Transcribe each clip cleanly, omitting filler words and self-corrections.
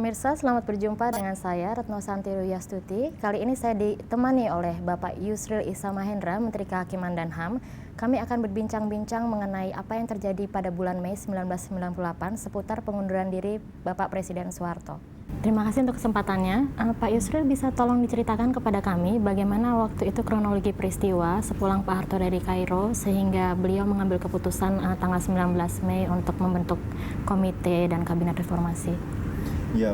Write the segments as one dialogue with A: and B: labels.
A: pemirsa, selamat berjumpa dengan saya Retno Santi Ruyastuti. Kali ini saya ditemani oleh Bapak Yusril Issa Mahendra, Menteri Kehakiman dan HAM. Kami akan berbincang-bincang mengenai apa yang terjadi pada bulan Mei 1998 seputar pengunduran diri Bapak Presiden Soeharto. Terima kasih untuk kesempatannya. Pak Yusril, bisa tolong diceritakan kepada kami bagaimana waktu itu kronologi peristiwa sepulang Pak Harto dari Kairo sehingga beliau mengambil keputusan tanggal 19 Mei untuk membentuk komite dan kabinet reformasi.
B: Ya,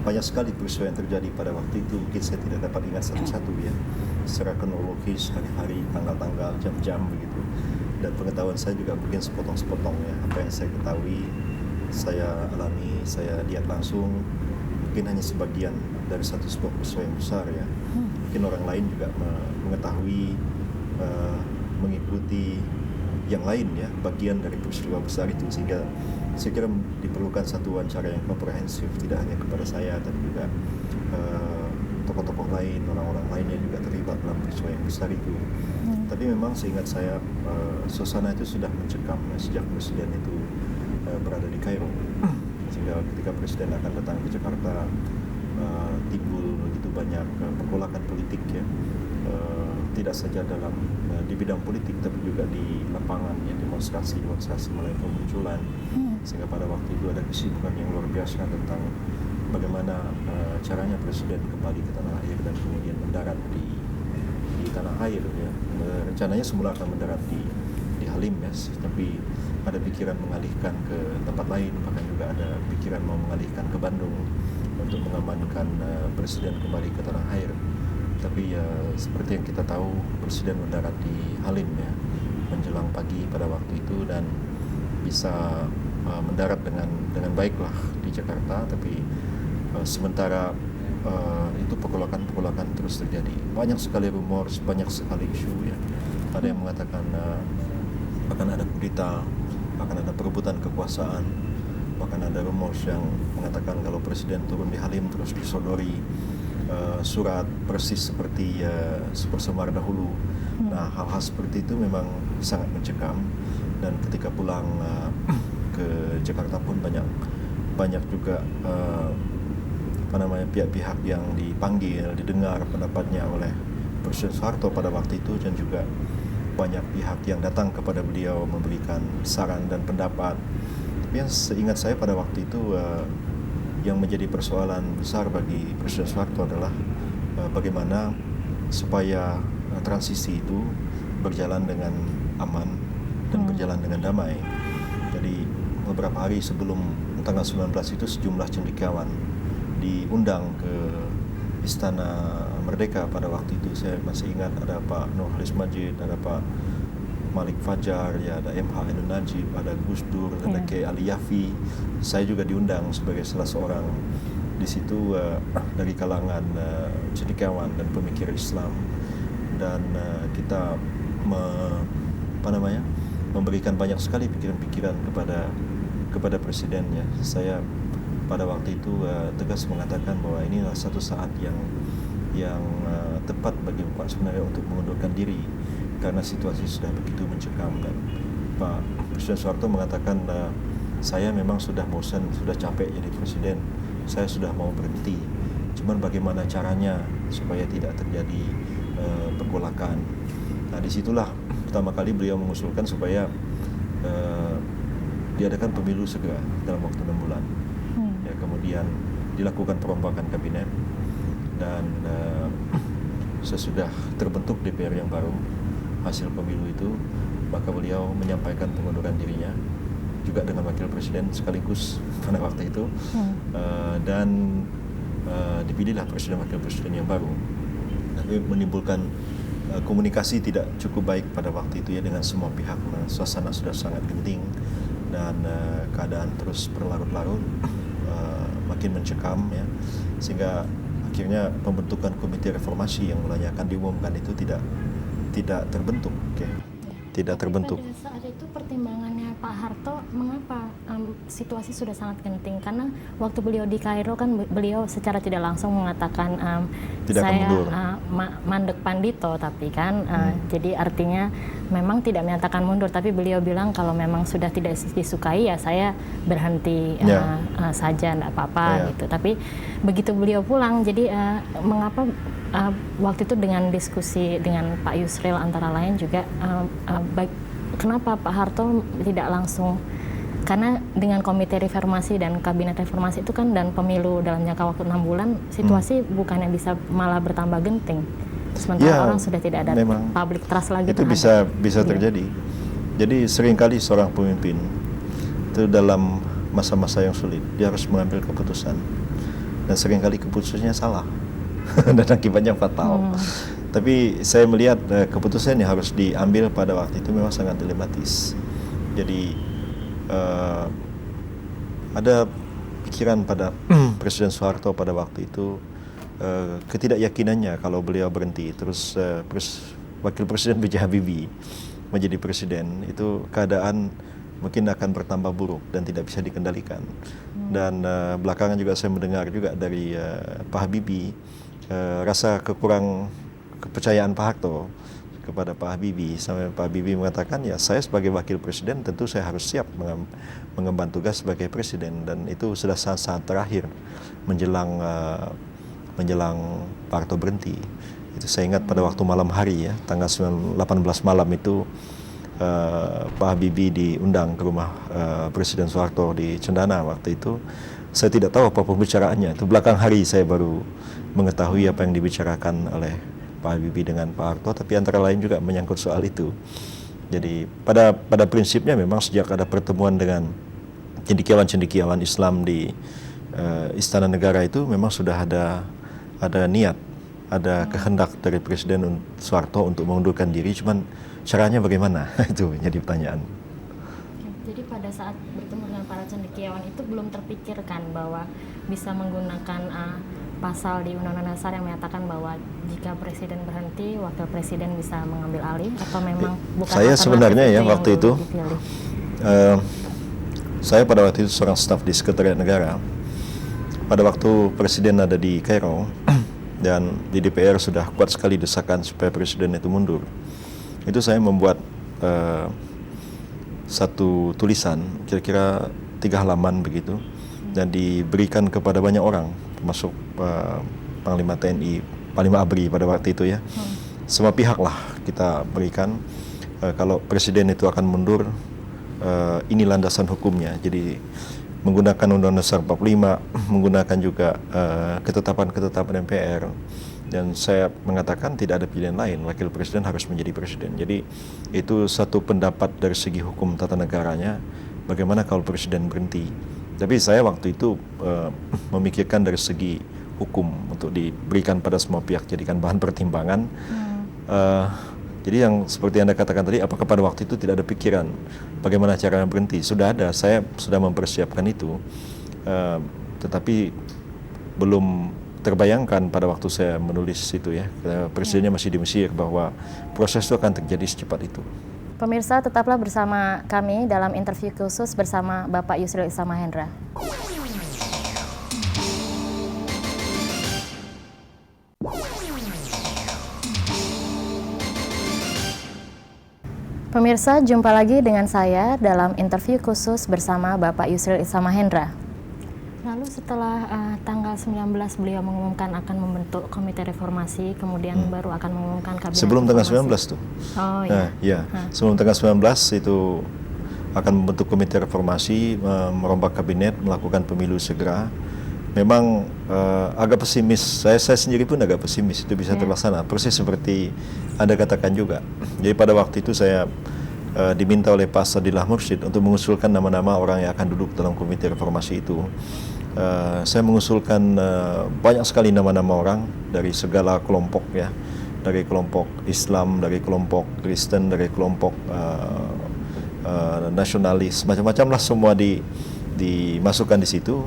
B: banyak sekali peristiwa yang terjadi pada waktu itu. Mungkin saya tidak dapat ingat satu-satu ya, secara kronologis, hari-hari, tanggal-tanggal, jam-jam begitu. Dan pengetahuan saya juga mungkin sepotong-sepotong ya, apa yang saya ketahui, saya alami, saya lihat langsung, mungkin hanya sebagian dari sebuah peristiwa yang besar ya. Mungkin orang lain juga mengetahui, mengikuti yang lain ya, bagian dari peristiwa besar itu, sehingga saya kira diperlukan satu wawancara yang komprehensif, tidak hanya kepada saya, tapi juga tokoh-tokoh lain, orang-orang lain yang juga terlibat dalam peristiwa yang besar itu. Tapi memang seingat saya, suasana itu sudah mencekam ya, sejak Presiden itu berada di Kairo. Sehingga ketika Presiden akan datang ke Jakarta, timbul begitu banyak pergolakan politik ya, tidak saja di bidang politik, tapi juga di lapangan ya, demonstrasi mulai bermunculan. Sehingga pada waktu itu ada kesibukan yang luar biasa tentang bagaimana caranya Presiden kembali ke tanah air dan kemudian mendarat di tanah air ya. Rencananya semula akan mendarat di Halim ya, tapi ada pikiran mengalihkan ke tempat lain, bahkan juga ada pikiran mau mengalihkan ke Bandung untuk mengamankan Presiden kembali ke tanah air. Tapi ya seperti yang kita tahu, Presiden mendarat di Halim ya, menjelang pagi pada waktu itu, dan bisa mendarat dengan baiklah di Jakarta. Tapi sementara itu pergolakan terus terjadi. Banyak sekali rumor, banyak sekali isu ya. Ada yang mengatakan akan ada kudeta, akan ada perebutan kekuasaan, bahkan ada rumor yang mengatakan kalau Presiden turun di Halim terus disodori surat persis seperti Super Semar dahulu. Nah, hal-hal seperti itu memang sangat mencekam, dan ketika pulang ke Jakarta pun banyak juga pihak-pihak yang dipanggil, didengar pendapatnya oleh Presiden Soeharto pada waktu itu, dan juga banyak pihak yang datang kepada beliau memberikan saran dan pendapat. Tapi yang seingat saya pada waktu itu, yang menjadi persoalan besar bagi Presiden Soeharto adalah bagaimana supaya transisi itu berjalan dengan aman dan berjalan dengan damai. Jadi beberapa hari sebelum tanggal 19 itu sejumlah cendekiawan diundang ke Istana Merdeka pada waktu itu. Saya masih ingat ada Pak Nurholis Majid, ada Pak Malik Fajar, ya, ada MH Ainun Najib, ada Gus Dur, ada Kiai Ali Yafi. Saya juga diundang sebagai salah seorang di situ dari kalangan cendekiawan dan pemikir Islam, dan kita memberikan banyak sekali pikiran-pikiran kepada Presidennya. Saya pada waktu itu tegas mengatakan bahwa inilah satu saat yang tepat bagi Bapak sebenarnya untuk mengundurkan diri, karena situasi sudah begitu mencekam. Dan Pak Presiden Soeharto mengatakan, saya memang sudah bosan, sudah capek jadi Presiden, saya sudah mau berhenti. Cuman bagaimana caranya supaya tidak terjadi pergolakan. Nah, disitulah pertama kali beliau mengusulkan supaya diadakan pemilu segera dalam waktu 6 bulan. Ya, kemudian dilakukan perombakan kabinet, dan sesudah terbentuk DPR yang baru hasil pemilu itu, maka beliau menyampaikan pengunduran dirinya juga dengan wakil presiden sekaligus pada waktu itu, dan dipilihlah presiden wakil presiden yang baru. Tapi menimbulkan komunikasi tidak cukup baik pada waktu itu ya dengan semua pihak. Suasana sudah sangat genting, dan keadaan terus berlarut-larut, makin mencekam ya, sehingga akhirnya pembentukan komite reformasi yang mulanya akan diumumkan itu tidak terbentuk, tidak terbentuk.
A: Pada saat itu pertimbangannya Pak Harto mengapa situasi sudah sangat genting karena waktu beliau di Kairo kan beliau secara tidak langsung mengatakan
B: Tidak akan
A: saya
B: mundur.
A: mandek pandito, tapi kan jadi artinya memang tidak menyatakan mundur, tapi beliau bilang kalau memang sudah tidak disukai ya saya berhenti saja, enggak apa-apa gitu. Tapi begitu beliau pulang, jadi mengapa waktu itu dengan diskusi dengan Pak Yusril antara lain juga kenapa Pak Harto tidak langsung, karena dengan komite reformasi dan kabinet reformasi itu kan dan pemilu dalam jangka waktu 6 bulan, situasi bukannya bisa malah bertambah genting. Sementara orang sudah tidak ada public trust lagi.
B: Itu bisa terjadi. Jadi seringkali seorang pemimpin itu dalam masa-masa yang sulit dia harus mengambil keputusan dan seringkali keputusannya salah dan akibatnya fatal. Tapi saya melihat keputusan yang harus diambil pada waktu itu memang sangat dilematis. Jadi ada pikiran pada Presiden Soeharto pada waktu itu, ketidakyakinannya kalau beliau berhenti terus Wakil Presiden B.J. Habibie menjadi presiden, itu keadaan mungkin akan bertambah buruk dan tidak bisa dikendalikan. Dan belakangan juga saya mendengar juga dari Pak Habibie rasa kepercayaan Pak Harto kepada Pak Habibie, sampai Pak Habibie mengatakan ya saya sebagai wakil presiden tentu saya harus siap mengemban tugas sebagai presiden, dan itu sudah saat-saat terakhir menjelang Pak Harto berhenti. Itu saya ingat pada waktu malam hari ya, tanggal 18 malam itu Pak Habibie diundang ke rumah Presiden Soeharto di Cendana waktu itu. Saya tidak tahu apa pembicaraannya, itu belakang hari saya baru mengetahui apa yang dibicarakan oleh Pak Habibie dengan Pak Harto, tapi antara lain juga menyangkut soal itu. Jadi pada prinsipnya memang sejak ada pertemuan dengan cendekiawan-cendekiawan Islam di Istana Negara itu memang sudah ada niat, ada kehendak dari Presiden Soeharto untuk mengundurkan diri, cuman caranya bagaimana? Itu menjadi pertanyaan.
A: Jadi pada saat bertemu dengan para cendekiawan itu belum terpikirkan bahwa bisa menggunakan pasal di Undang-Undang Dasar yang menyatakan bahwa jika presiden berhenti, wakil presiden bisa mengambil alih, atau memang bukan?
B: Saya sebenarnya ya waktu itu, saya pada waktu itu seorang staf di Sekretariat Negara. Pada waktu presiden ada di Kairo dan di DPR sudah kuat sekali desakan supaya presiden itu mundur, itu saya membuat satu tulisan kira-kira 3 halaman begitu, dan diberikan kepada banyak orang, termasuk Panglima TNI, Panglima ABRI pada waktu itu ya. Semua pihak lah kita berikan, kalau presiden itu akan mundur, ini landasan hukumnya. Jadi menggunakan Undang-Undang Dasar 45, menggunakan juga ketetapan-ketetapan MPR. Dan saya mengatakan tidak ada pilihan lain, wakil presiden harus menjadi presiden. Jadi itu satu pendapat dari segi hukum tata negaranya, bagaimana kalau presiden berhenti. Tapi saya waktu itu memikirkan dari segi hukum untuk diberikan pada semua pihak, jadikan bahan pertimbangan. Jadi yang seperti Anda katakan tadi, apakah pada waktu itu tidak ada pikiran bagaimana caranya berhenti? Sudah ada, saya sudah mempersiapkan itu, tetapi belum terbayangkan pada waktu saya menulis itu ya, presidennya masih di Mesir, bahwa proses itu akan terjadi secepat itu.
A: Pemirsa, tetaplah bersama kami dalam interview khusus bersama Bapak Yusril Isamahendra. Pemirsa, jumpa lagi dengan saya dalam interview khusus bersama Bapak Yusril Isamahendra. Lalu setelah tanggal 19 beliau mengumumkan akan membentuk komite reformasi, kemudian baru akan mengumumkan kabinet.
B: Sebelum tanggal 19 tuh.
A: Oh iya.
B: Sebelum tanggal 19 itu akan membentuk komite reformasi, merombak kabinet, melakukan pemilu segera. Memang agak pesimis, saya sendiri pun agak pesimis itu bisa terlaksana, persis seperti Anda katakan juga. Jadi pada waktu itu saya diminta oleh Pak Sadillah Mursyid untuk mengusulkan nama-nama orang yang akan duduk dalam komite reformasi itu. Saya mengusulkan banyak sekali nama-nama orang dari segala kelompok ya, dari kelompok Islam, dari kelompok Kristen, dari kelompok nasionalis, macam-macam lah semua dimasukkan di situ.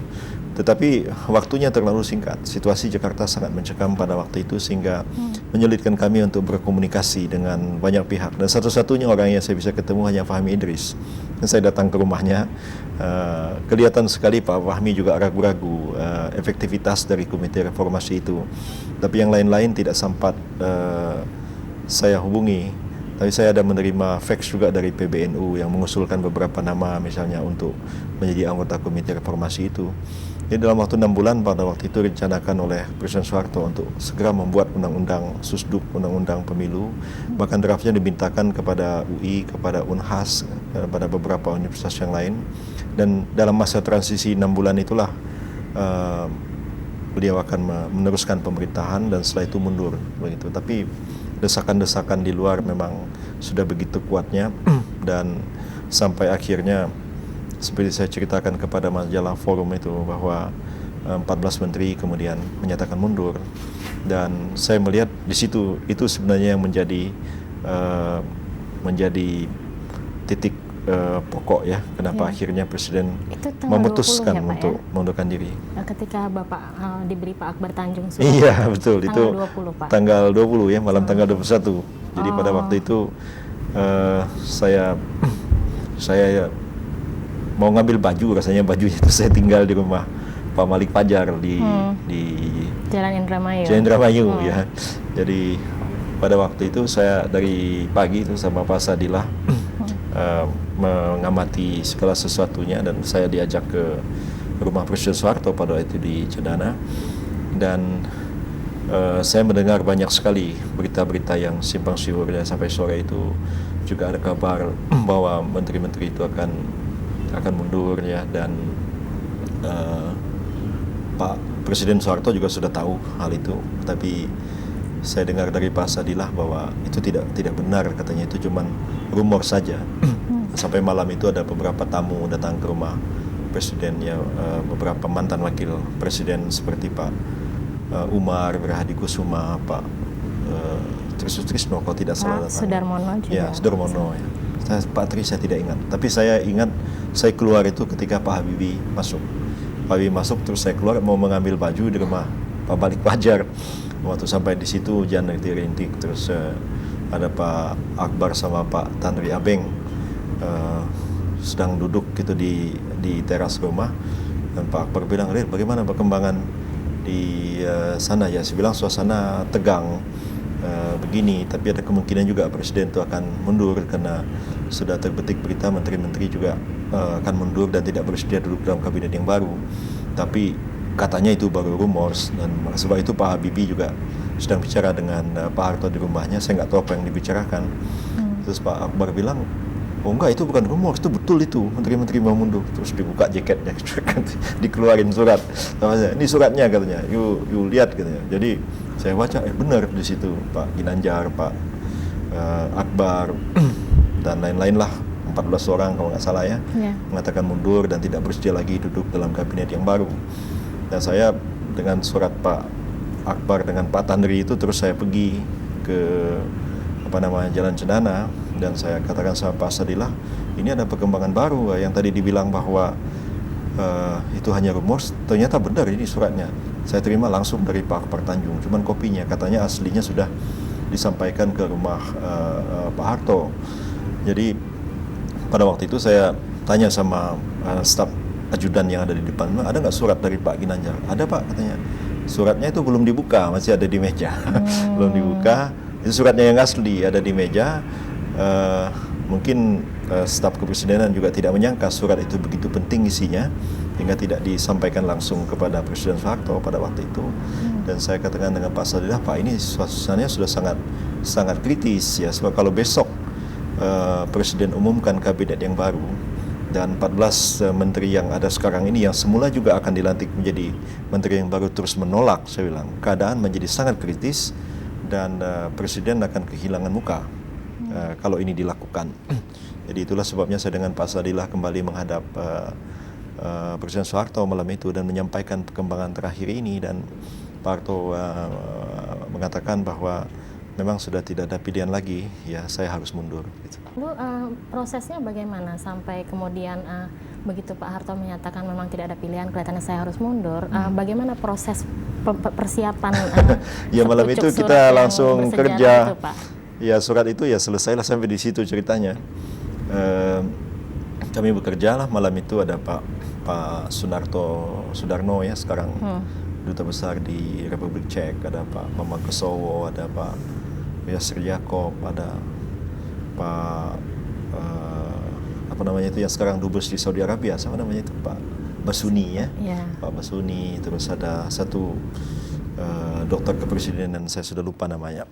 B: Tetapi waktunya terlalu singkat, situasi Jakarta sangat mencekam pada waktu itu, sehingga menyulitkan kami untuk berkomunikasi dengan banyak pihak. Dan satu-satunya orang yang saya bisa ketemu hanya Fahmi Idris, Saya datang ke rumahnya, kelihatan sekali Pak Fahmi juga ragu-ragu efektivitas dari Komite Reformasi itu. Tapi yang lain-lain tidak sempat saya hubungi. Tapi saya ada menerima fax juga dari PBNU yang mengusulkan beberapa nama misalnya untuk menjadi anggota Komite Reformasi itu. Jadi dalam waktu 6 bulan pada waktu itu direncanakan oleh Presiden Soeharto untuk segera membuat undang-undang Susduk, undang-undang pemilu. Bahkan draftnya dimintakan kepada UI, kepada Unhas, kepada beberapa universitas yang lain. Dan dalam masa transisi 6 bulan itulah beliau akan meneruskan pemerintahan dan setelah itu mundur begitu. Tapi desakan-desakan di luar memang sudah begitu kuatnya dan sampai akhirnya seperti saya ceritakan kepada majalah Forum itu bahwa 14 menteri kemudian menyatakan mundur, dan saya melihat di situ itu sebenarnya yang menjadi titik pokok ya kenapa akhirnya Presiden memutuskan
A: 20 ya, Pak,
B: untuk mengundurkan diri.
A: Ketika Bapak diberi Pak Akbar Tanjung surat.
B: Iya betul,
A: tanggal
B: itu
A: 20, Pak.
B: tanggal 20 ya, malam tanggal 21. Jadi pada waktu itu saya mau ngambil baju, rasanya bajunya itu saya tinggal di rumah Pak Malik Fajar di
A: Jalan Indramayu.
B: Jalan Indramayu ya. Jadi pada waktu itu saya dari pagi itu sama Pak Sadilah mengamati segala sesuatunya, dan saya diajak ke rumah Presiden Soeharto pada waktu itu di Cendana, dan saya mendengar banyak sekali berita-berita yang simpang siur, dan sampai sore itu juga ada kabar bahwa menteri-menteri itu akan mundur ya, dan Pak Presiden Soeharto juga sudah tahu hal itu, tapi saya dengar dari Pak Sadilah bahwa itu tidak benar, katanya itu cuman rumor saja. Sampai malam itu ada beberapa tamu datang ke rumah Presiden ya, beberapa mantan wakil Presiden seperti Pak Umar Wirahadi Kusuma, Pak Trisno kalau tidak salah datang.
A: Sudarmono juga.
B: Ya, Sudarmono ya. Pak Tri saya tidak ingat, tapi saya ingat saya keluar itu ketika Pak Habibie masuk. Pak Habibie masuk, terus saya keluar mau mengambil baju di rumah Pak Malik Fajar. Waktu sampai di situ hujan rintik-rintik, terus ada Pak Akbar sama Pak Tanri Abeng sedang duduk gitu di teras rumah, dan Pak Akbar bilang, bagaimana perkembangan di sana ya? Saya bilang suasana tegang begini, tapi ada kemungkinan juga Presiden itu akan mundur karena sudah terbetik berita menteri-menteri juga akan mundur dan tidak bersedia duduk dalam kabinet yang baru. Tapi katanya itu baru rumors, dan sebab itu Pak Habibie juga sedang bicara dengan Pak Harto di rumahnya. Saya nggak tahu apa yang dibicarakan. Terus Pak Akbar bilang, oh enggak, itu bukan rumors, itu betul, itu menteri-menteri mau mundur. Terus dibuka jaketnya, dikeluarin surat. Ini suratnya katanya, you lihat katanya. Jadi saya baca, benar di situ Pak Ginanjar, Pak Akbar dan lain-lain lah, 14 orang kalau nggak salah ya, mengatakan mundur dan tidak bersedia lagi duduk dalam kabinet yang baru. Dan saya dengan surat Pak Akbar dengan Pak Tanri itu terus saya pergi ke Jalan Cendana, dan saya katakan sama Pak Sadilah, ini ada perkembangan baru yang tadi dibilang bahwa itu hanya rumors, ternyata benar ini suratnya. Saya terima langsung dari Pak Akbar Tanjung, cuman kopinya katanya aslinya sudah disampaikan ke rumah Pak Harto. Jadi pada waktu itu saya tanya sama staf ajudan yang ada di depan, ada nggak surat dari Pak Ginanjar? Ada Pak, katanya. Suratnya itu belum dibuka, masih ada di meja. Belum dibuka, itu suratnya yang asli ada di meja. Mungkin staf kepresidenan juga tidak menyangka surat itu begitu penting isinya, hingga tidak disampaikan langsung kepada Presiden Soeharto pada waktu itu. Dan saya katakan dengan Pak Sadilah, Pak, ini suasananya sudah sangat kritis ya, sebab kalau besok Presiden umumkan kabinet yang baru, dan 14 menteri yang ada sekarang ini yang semula juga akan dilantik menjadi menteri yang baru terus menolak, saya bilang keadaan menjadi sangat kritis, dan Presiden akan kehilangan muka kalau ini dilakukan. Jadi itulah sebabnya saya dengan Pak Sadilah kembali menghadap Presiden Soeharto malam itu dan menyampaikan perkembangan terakhir ini, dan Pak Harto mengatakan bahwa memang sudah tidak ada pilihan lagi, ya saya harus mundur. Gitu.
A: Lalu prosesnya bagaimana sampai kemudian begitu Pak Harto menyatakan memang tidak ada pilihan, kelihatannya saya harus mundur. Bagaimana proses persiapan?
B: Ya malam itu kita langsung kerja.
A: Itu, Pak?
B: Ya surat itu ya selesailah sampai di situ ceritanya. kami bekerja lah malam itu ada Pak Sudarno ya sekarang duta besar di Republik Czech, ada Pak Bambang Kesowo, ada Pak Yasir Yakob, ada Pak apa namanya itu yang sekarang dubes di Saudi Arabia, sama namanya itu Pak Basuni ya, Pak Basuni, terus ada satu dokter kepresidenan, saya sudah lupa namanya.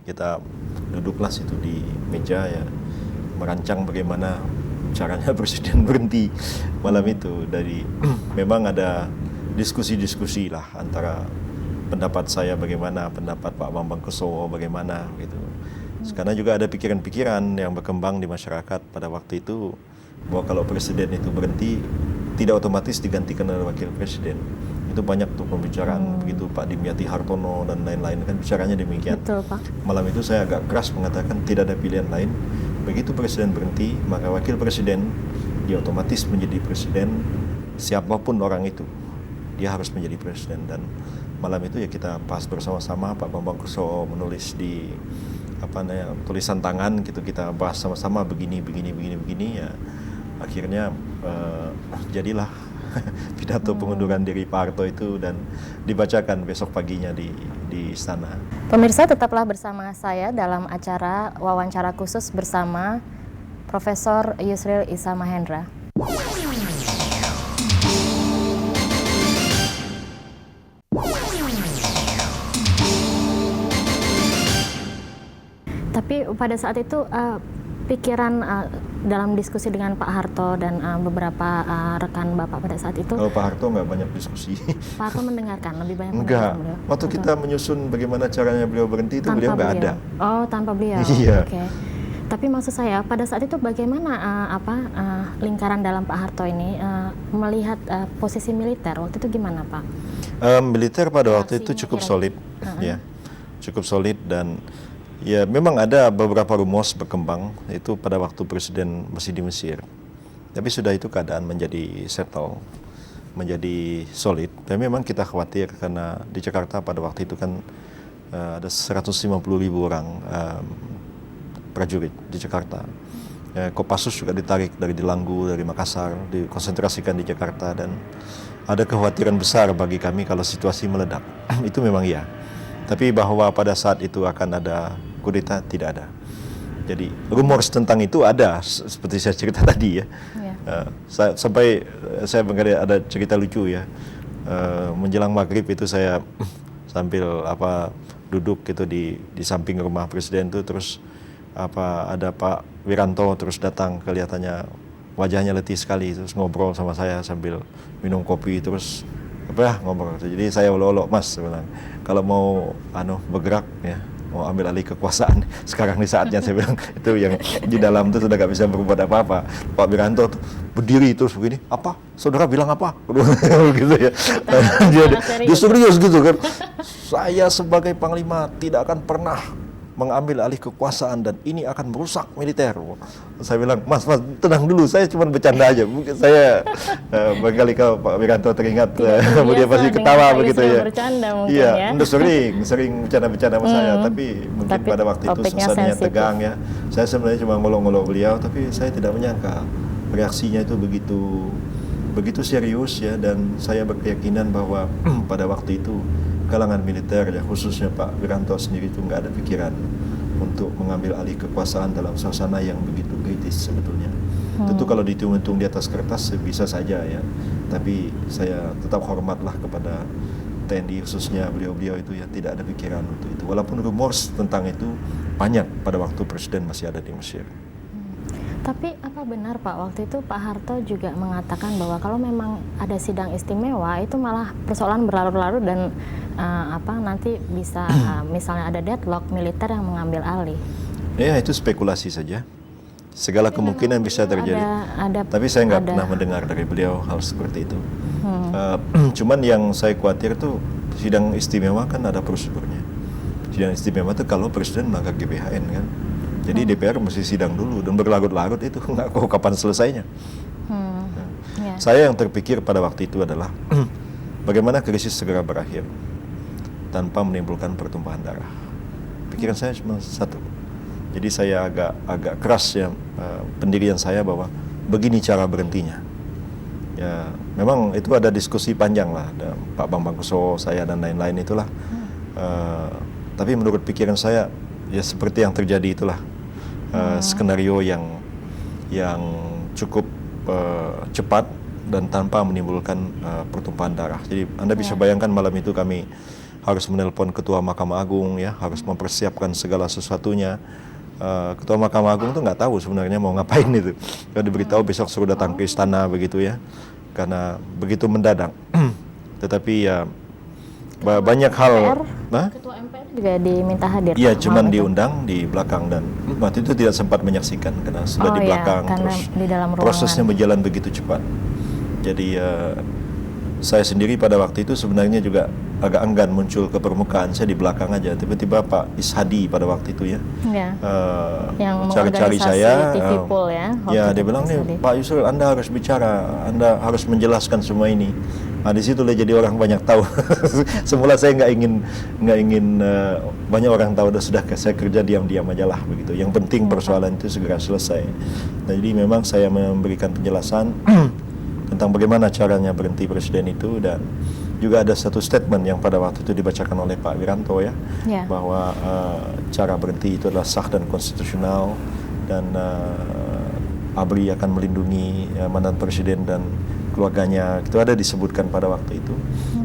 B: Kita duduklah situ di meja ya, merancang bagaimana caranya presiden berhenti malam itu. Dari memang ada diskusi-diskusi lah antara pendapat saya bagaimana, pendapat Pak Bambang Kesowo bagaimana gitu. Karena juga ada pikiran-pikiran yang berkembang di masyarakat pada waktu itu bahwa kalau presiden itu berhenti tidak otomatis digantikan oleh wakil presiden. Itu banyak tuh pembicaraan begitu, Pak Dimyati Hartono dan lain-lain kan bicaranya demikian.
A: Betul, Pak.
B: Malam itu saya agak keras mengatakan tidak ada pilihan lain. Begitu presiden berhenti, maka wakil presiden dia otomatis menjadi presiden, siapapun orang itu dia harus menjadi presiden. Dan malam itu ya kita bahas bersama-sama, Pak Bambang Kesowo menulis di tulisan tangan gitu, kita bahas sama-sama begini ya. Akhirnya jadilah pidato pengunduran diri Pak Harto itu dan dibacakan besok paginya di istana.
A: Pemirsa, tetaplah bersama saya dalam acara wawancara khusus bersama Profesor Yusril Isamahendra. Tapi pada saat itu pikiran dalam diskusi dengan Pak Harto dan beberapa rekan Bapak pada saat itu.
B: Kalau Pak Harto nggak banyak diskusi.
A: Pak Harto mendengarkan, lebih banyak
B: mendengarkan
A: beliau.
B: Waktu
A: Betul.
B: kita menyusun bagaimana caranya beliau berhenti itu beliau nggak ada.
A: Oh, tanpa beliau.
B: Iya.
A: Oke. Tapi maksud saya pada saat itu bagaimana lingkaran dalam Pak Harto ini melihat posisi militer waktu itu gimana, Pak?
B: Militer pada waktu itu cukup solid, ya, cukup solid dan ya memang ada beberapa rumus berkembang itu pada waktu presiden masih di Mesir. Tapi sudah itu keadaan menjadi settle, menjadi solid. Dan memang kita khawatir karena di Jakarta pada waktu itu kan ada 150.000 orang prajurit di Jakarta. Kopassus juga ditarik dari Delanggu, dari Makassar, dikonsentrasikan di Jakarta dan ada kekhawatiran besar bagi kami kalau situasi meledak. Itu memang iya. Tapi bahwa pada saat itu akan ada kudeta tidak ada. Jadi rumors tentang itu ada, seperti saya cerita tadi ya. Sampai saya mengenai ada cerita lucu ya. Menjelang maghrib itu saya sambil duduk gitu di samping rumah presiden itu, terus ada Pak Wiranto terus datang, kelihatannya wajahnya letih sekali, terus ngobrol sama saya sambil minum kopi, terus ngobrol. Jadi saya olok-olok, Mas, bilang, kalau mau bergerak ya, mau ambil alih kekuasaan sekarang di saatnya, saya bilang. Itu yang di dalam itu sudah gak bisa berbuat apa-apa. Pak Wiranto berdiri terus begini, apa? Saudara bilang apa? Gitu ya. Dia serius gitu kan. Saya sebagai Panglima tidak akan pernah mengambil alih kekuasaan dan ini akan merusak militer. Saya bilang, Mas, tenang dulu, saya cuma bercanda aja. Mungkin saya barangkali kalau Pak Wiranto teringat, dia pasti ketawa begitu ya. Iya, udah sering bercanda-bercanda sama saya, tapi mungkin pada waktu itu suasananya tegang ya. Saya sebenarnya cuma ngolok-ngolok beliau, tapi saya tidak menyangka reaksinya itu begitu serius ya, dan saya berkeyakinan bahwa pada waktu itu kalangan militer ya, khususnya Pak Wiranto sendiri itu nggak ada pikiran untuk mengambil alih kekuasaan dalam suasana yang begitu kritis sebetulnya. Tentu kalau dihitung-hitung di atas kertas bisa saja ya, tapi saya tetap hormatlah kepada TNI, khususnya beliau-beliau itu ya, tidak ada pikiran untuk itu. Walaupun rumors tentang itu banyak pada waktu presiden masih ada di Mesir.
A: Tapi apa benar Pak, waktu itu Pak Harto juga mengatakan bahwa kalau memang ada sidang istimewa itu malah persoalan berlarut-larut dan nanti bisa misalnya ada deadlock, militer yang mengambil alih? Ya,
B: itu spekulasi saja. Segala kemungkinan bisa terjadi. Tapi saya nggak pernah mendengar dari beliau hal seperti itu. Cuman yang saya khawatir tuh sidang istimewa kan ada prosedurnya. Sidang istimewa itu kalau presiden melanggar GBHN kan. Jadi DPR mesti sidang dulu dan berlarut-larut itu nggak tahu kapan selesainya. Saya yang terpikir pada waktu itu adalah bagaimana krisis segera berakhir tanpa menimbulkan pertumpahan darah. Pikiran saya cuma satu. Jadi saya agak keras ya pendirian saya bahwa begini cara berhentinya. Ya, memang itu ada diskusi panjang lah, ada Pak Bambang Kuso, saya dan lain-lain itulah. Tapi menurut pikiran saya, ya seperti yang terjadi itulah skenario yang cukup cepat dan tanpa menimbulkan pertumpahan darah. Jadi Anda bisa bayangkan malam itu kami harus menelpon Ketua Mahkamah Agung, ya, harus mempersiapkan segala sesuatunya. Ketua Mahkamah Agung tuh nggak tahu sebenarnya mau ngapain itu. Kalau diberitahu besok suruh datang ke istana begitu ya, karena begitu mendadak. Tetapi ya banyak hal.
A: Ketua MPR juga diminta hadir.
B: Iya, cuman diundang di belakang dan waktu itu tidak sempat menyaksikan karena sudah di belakang, terus
A: di dalam ruangan.
B: Prosesnya berjalan begitu cepat. Jadi saya sendiri pada waktu itu sebenarnya juga agak enggan muncul ke permukaan, saya di belakang aja. Tiba-tiba Pak Ishadi pada waktu itu
A: yang
B: cari-cari saya,
A: TV Pool
B: ya dia bilang nih, Pak Yusril, Anda harus bicara, Anda harus menjelaskan semua ini. Nah, di situ jadi orang banyak tahu. Semula saya nggak ingin banyak orang tahu, sudah saya kerja diam-diam aja lah begitu. Yang penting persoalan itu segera selesai. Nah, jadi memang saya memberikan penjelasan tentang bagaimana caranya berhenti presiden itu, dan juga ada satu statement yang pada waktu itu dibacakan oleh Pak Wiranto bahwa cara berhenti itu adalah sah dan konstitusional, dan ABRI akan melindungi mantan presiden dan keluarganya. Itu ada disebutkan pada waktu itu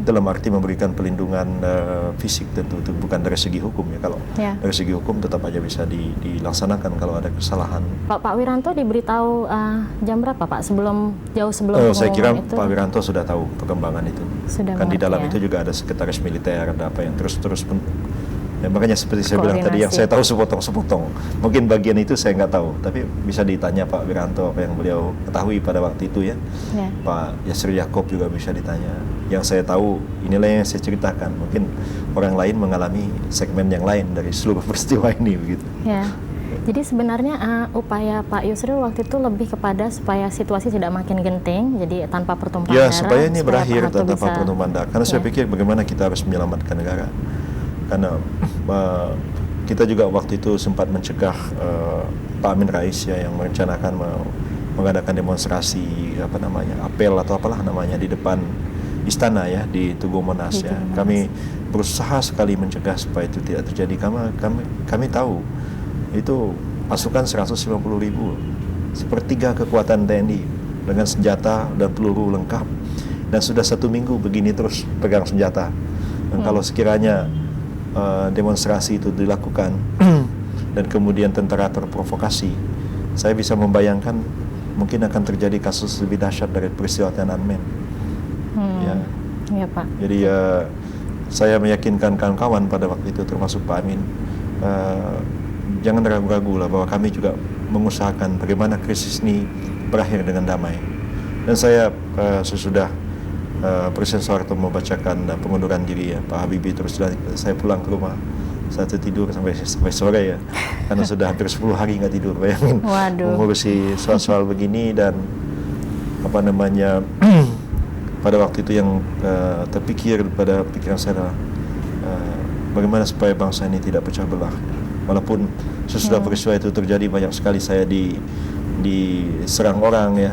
B: dalam arti memberikan perlindungan fisik, tentu itu bukan dari segi hukum ya. Kalau dari segi hukum tetap aja bisa dilaksanakan kalau ada kesalahan.
A: Pak Wiranto diberitahu jam berapa Pak? Jauh sebelum
B: saya kira
A: itu?
B: Pak Wiranto sudah tahu perkembangan itu. Kan di dalam itu juga ada sekretaris militer, ada apa yang terus ya, makanya seperti saya bilang tadi, yang saya tahu sepotong-sepotong. Mungkin bagian itu saya nggak tahu, tapi bisa ditanya Pak Wiranto apa yang beliau ketahui pada waktu itu ya. Pak Yasri Yaakob juga bisa ditanya. Yang saya tahu inilah yang saya ceritakan. Mungkin orang lain mengalami segmen yang lain dari seluruh peristiwa ini begitu.
A: Ya. Jadi sebenarnya upaya Pak Yusril waktu itu lebih kepada supaya situasi tidak makin genting, jadi tanpa pertumpahan darah.
B: Ya, supaya ini berakhir tanpa pertumpahan darah. Karena saya pikir bagaimana kita harus menyelamatkan negara. Karena kita juga waktu itu sempat mencegah Pak Amin Rais yang merencanakan mengadakan demonstrasi apel atau apalah namanya di depan istana ya, di Tugu Monas ya. Kami berusaha sekali mencegah supaya itu tidak terjadi. Kami tahu itu pasukan 150.000, sepertiga kekuatan TNI dengan senjata dan peluru lengkap, dan sudah 1 minggu begini terus pegang senjata. Dan kalau sekiranya demonstrasi itu dilakukan dan kemudian tentara terprovokasi, saya bisa membayangkan mungkin akan terjadi kasus lebih dahsyat dari peristiwa Tiananmen.
A: Ya Pak.
B: Jadi saya meyakinkan kawan-kawan pada waktu itu, termasuk Pak Amin, jangan ragu-ragu lah bahwa kami juga mengusahakan bagaimana krisis ini berakhir dengan damai. Dan saya sesudah Presiden Soeharto membacakan pengunduran diri ya Pak Habibie, terus saya pulang ke rumah, saya tidur sampai sore ya, karena sudah hampir 10 hari nggak tidur, bayangin. Mengurusi soal-soal begini. Dan pada waktu itu yang terpikir pada pikiran saya adalah bagaimana supaya bangsa ini tidak pecah belah. Walaupun sesudah peristiwa itu terjadi, banyak sekali saya diserang orang ya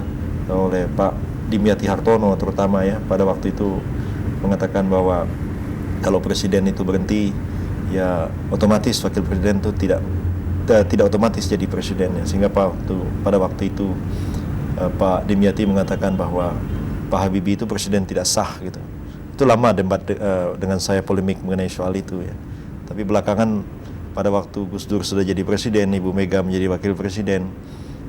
B: oleh Pak Dimyati Hartono terutama ya, pada waktu itu mengatakan bahwa kalau presiden itu berhenti ya otomatis wakil presiden itu tidak otomatis jadi presiden ya. Sehingga pada waktu itu Pak Dimyati mengatakan bahwa Pak Habibie itu presiden tidak sah gitu. Itu lama debat dengan saya, polemik mengenai soal itu ya. Tapi belakangan pada waktu Gus Dur sudah jadi presiden, Ibu Mega menjadi wakil presiden,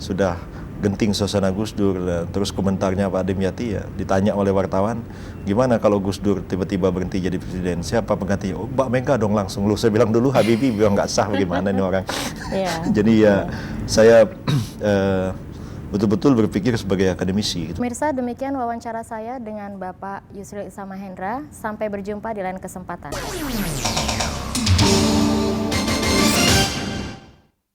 B: sudah genting suasana Gus Dur. Terus komentarnya Pak Dimyati ya, ditanya oleh wartawan, gimana kalau Gus Dur tiba-tiba berhenti jadi presiden, siapa penggantinya? Oh, Mbak Mega dong langsung. Saya bilang dulu Habibie bilang nggak sah, bagaimana ini orang. Jadi ya saya betul-betul berpikir sebagai akademisi gitu.
A: Pemirsa, demikian wawancara saya dengan Bapak Yusril Issamahendra. Sampai berjumpa di lain kesempatan.